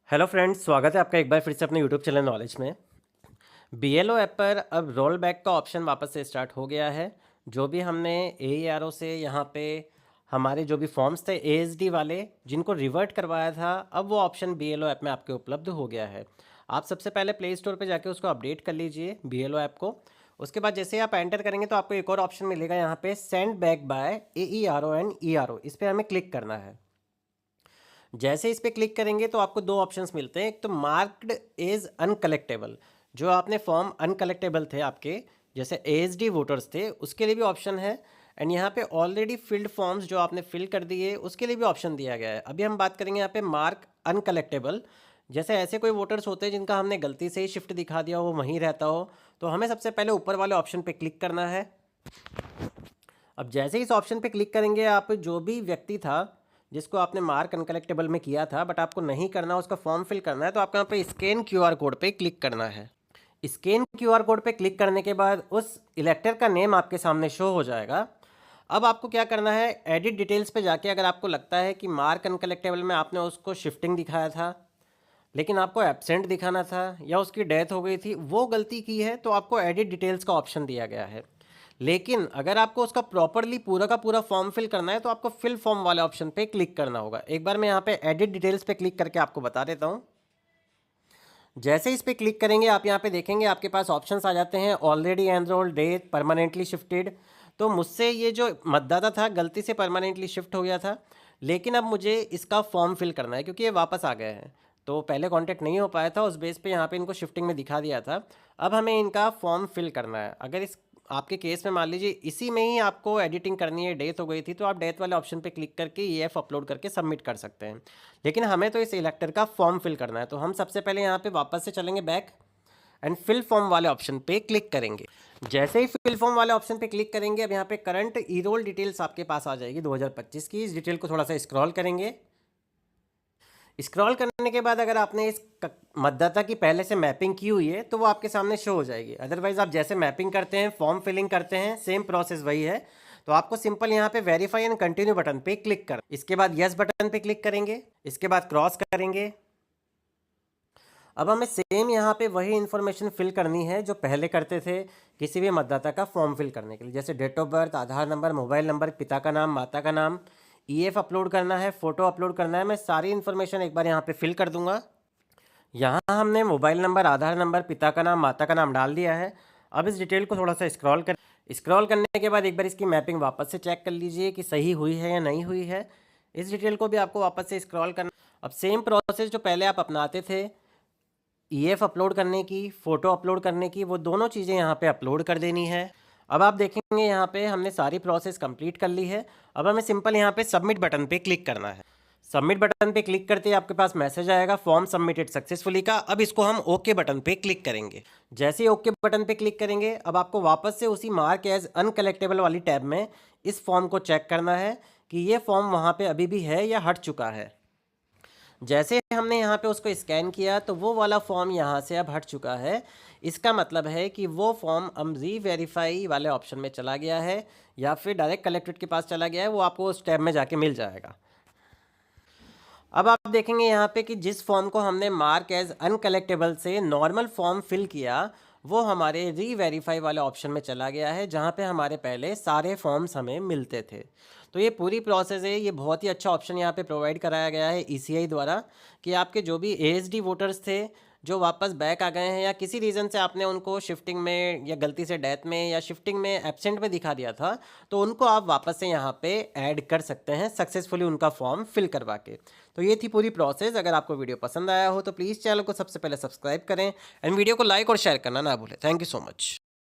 Hello friends, स्वागत है आपका एक बार फिर से अपने यूट्यूब चैनल नॉलेज में। बीएलओ ऐप पर अब रोल बैक का ऑप्शन वापस से स्टार्ट हो गया है। जो भी हमने एईआरओ से यहाँ पे हमारे जो भी फॉर्म्स थे एएसडी वाले जिनको रिवर्ट करवाया था, अब वो ऑप्शन बीएलओ ऐप में आपके उपलब्ध हो गया है। आप सबसे पहले प्ले स्टोर पे जाके उसको अपडेट कर लीजिए बीएलओ ऐप को। उसके बाद जैसे ही आप एंटर करेंगे तो आपको एक और ऑप्शन मिलेगा यहाँ पे, send back by AERO and ERO. इस पर हमें क्लिक करना है। जैसे इस पर क्लिक करेंगे तो आपको दो ऑप्शंस मिलते हैं। एक तो मार्क्ड एज अनकलेक्टेबल, जो आपने फॉर्म अनकलेक्टेबल थे आपके, जैसे एएसडी वोटर्स थे, उसके लिए भी ऑप्शन है। एंड यहाँ पे ऑलरेडी फिल्ड फॉर्म्स जो आपने फिल कर दिए उसके लिए भी ऑप्शन दिया गया है। अभी हम बात करेंगे यहाँ पे मार्क अनकलेक्टेबल। जैसे ऐसे कोई वोटर्स होते हैं जिनका हमने गलती से ही शिफ्ट दिखा दिया हो, वहीं रहता हो, तो हमें सबसे पहले ऊपर वाले ऑप्शन पे क्लिक करना है। अब जैसे ही इस ऑप्शन पे क्लिक करेंगे, आप जो भी व्यक्ति था जिसको आपने मार्क अनकलेक्टेबल में किया था बट आपको नहीं करना, उसका फॉर्म फिल करना है, तो आपको यहाँ पे स्कैन क्यूआर कोड पे क्लिक करना है। स्कैन क्यूआर कोड पे क्लिक करने के बाद उस इलेक्टर का नेम आपके सामने शो हो जाएगा। अब आपको क्या करना है, एडिट डिटेल्स पे जाके अगर आपको लगता है कि मार्क अनकलेक्टेबल में आपने उसको शिफ्टिंग दिखाया था लेकिन आपको एब्सेंट दिखाना था या उसकी डेथ हो गई थी, वो गलती की है, तो आपको एडिट डिटेल्स का ऑप्शन दिया गया है। लेकिन अगर आपको उसका प्रॉपरली पूरा का पूरा फॉर्म फिल करना है तो आपको फिल फॉर्म वाले ऑप्शन पे क्लिक करना होगा। एक बार मैं यहाँ पे एडिट डिटेल्स पे क्लिक करके आपको बता देता हूँ। जैसे इस पे क्लिक करेंगे आप यहाँ पे देखेंगे आपके पास ऑप्शंस आ जाते हैं, already enrolled, date, permanently shifted. तो मुझसे ये जो मतदाता था गलती से परमानेंटली शिफ्ट हो गया था, लेकिन अब मुझे इसका फॉर्म फिल करना है क्योंकि ये वापस आ गए हैं। तो पहले कांटेक्ट नहीं हो पाया था, उस बेस पे यहाँ पे इनको शिफ्टिंग में दिखा दिया था। अब हमें इनका फॉर्म फिल करना है। अगर इस आपके केस में मान लीजिए इसी में ही आपको एडिटिंग करनी है, डेथ हो गई थी, तो आप डेथ वाले ऑप्शन पे क्लिक करके ईएफ अपलोड करके सबमिट कर सकते हैं। लेकिन हमें तो इस इलेक्टर का फॉर्म फिल करना है, तो हम सबसे पहले यहाँ पे वापस से चलेंगे बैक एंड फिल फॉर्म वाले ऑप्शन पे क्लिक करेंगे। जैसे ही फिल फॉर्म वाले ऑप्शन पे क्लिक करेंगे, अब यहाँ पे करंट ई रोल डिटेल्स आपके पास आ जाएगी 2025 की। इस डिटेल को थोड़ा सा स्क्रॉल करेंगे। स्क्रॉल करने के बाद अगर आपने इस मतदाता की पहले से मैपिंग की हुई है तो वो आपके सामने शो हो जाएगी। अदरवाइज आप जैसे मैपिंग करते हैं, फॉर्म फिलिंग करते हैं, सेम प्रोसेस वही है। तो आपको सिंपल यहाँ पे वेरीफाई एंड कंटिन्यू बटन पे क्लिक कर, इसके बाद यस बटन पे क्लिक करेंगे, इसके बाद क्रॉस करेंगे। अब हमें सेम यहाँ पे वही इन्फॉर्मेशन फिल करनी है जो पहले करते थे किसी भी मतदाता का फॉर्म फिल करने के लिए, जैसे date of birth, Aadhaar number, mobile number, पिता का नाम, माता का नाम, ईएफ अपलोड करना है, फ़ोटो अपलोड करना है। मैं सारी इन्फॉर्मेशन एक बार यहाँ पे फिल कर दूंगा। यहाँ हमने मोबाइल नंबर, आधार नंबर, पिता का नाम, माता का नाम डाल दिया है। अब इस डिटेल को थोड़ा सा स्क्रॉल करने के बाद एक बार इसकी मैपिंग वापस से चेक कर लीजिए कि सही हुई है या नहीं हुई है। इस डिटेल को भी आपको वापस से स्क्रॉल करना। अब सेम प्रोसेस जो पहले आप अपनाते थे ईएफ अपलोड करने की, फ़ोटो अपलोड करने की, वो दोनों चीज़ें यहाँ पे अपलोड कर देनी है। अब आप देखेंगे यहाँ पे हमने सारी प्रोसेस कंप्लीट कर ली है। अब हमें सिंपल यहाँ पे सबमिट बटन पे क्लिक करना है। सबमिट बटन पे क्लिक करते ही आपके पास मैसेज आएगा फॉर्म सबमिटेड सक्सेसफुली का। अब इसको हम ओके बटन पे क्लिक करेंगे। जैसे ही ओके बटन पे क्लिक करेंगे, अब आपको वापस से उसी मार्क एज अनकलेक्टेबल वाली टैब में इस फॉर्म को चेक करना है कि ये फॉर्म वहाँ पे अभी भी है या हट चुका है। जैसे हमने यहाँ पे उसको स्कैन किया तो वो वाला फॉर्म यहाँ से अब हट चुका है। इसका मतलब है कि वो फॉर्म अब री वेरीफाई वाले ऑप्शन में चला गया है या फिर डायरेक्ट कलेक्ट्रेट के पास चला गया है, वो आपको उस टैब में जाके मिल जाएगा। अब आप देखेंगे यहाँ पे कि जिस फॉर्म को हमने मार्क एज अनकलेक्टेबल से नॉर्मल फॉर्म फिल किया, वो हमारे री वेरीफाई वाले ऑप्शन में चला गया है जहाँ पे हमारे पहले सारे फॉर्म्स हमें मिलते थे। तो ये पूरी प्रोसेस है, ये बहुत ही अच्छा ऑप्शन यहाँ पे प्रोवाइड कराया गया है ईसीआई द्वारा कि आपके जो भी एएसडी वोटर्स थे जो वापस बैक आ गए हैं या किसी रीज़न से आपने उनको शिफ्टिंग में या गलती से डेथ में या शिफ्टिंग में एब्सेंट में दिखा दिया था, तो उनको आप वापस से यहाँ पे ऐड कर सकते हैं सक्सेसफुली उनका फॉर्म फिल करवा के। तो ये थी पूरी प्रोसेस। अगर आपको वीडियो पसंद आया हो तो प्लीज़ चैनल को सबसे पहले सब्सक्राइब करें एंड वीडियो को लाइक और शेयर करना ना भूलें। Thank you so much.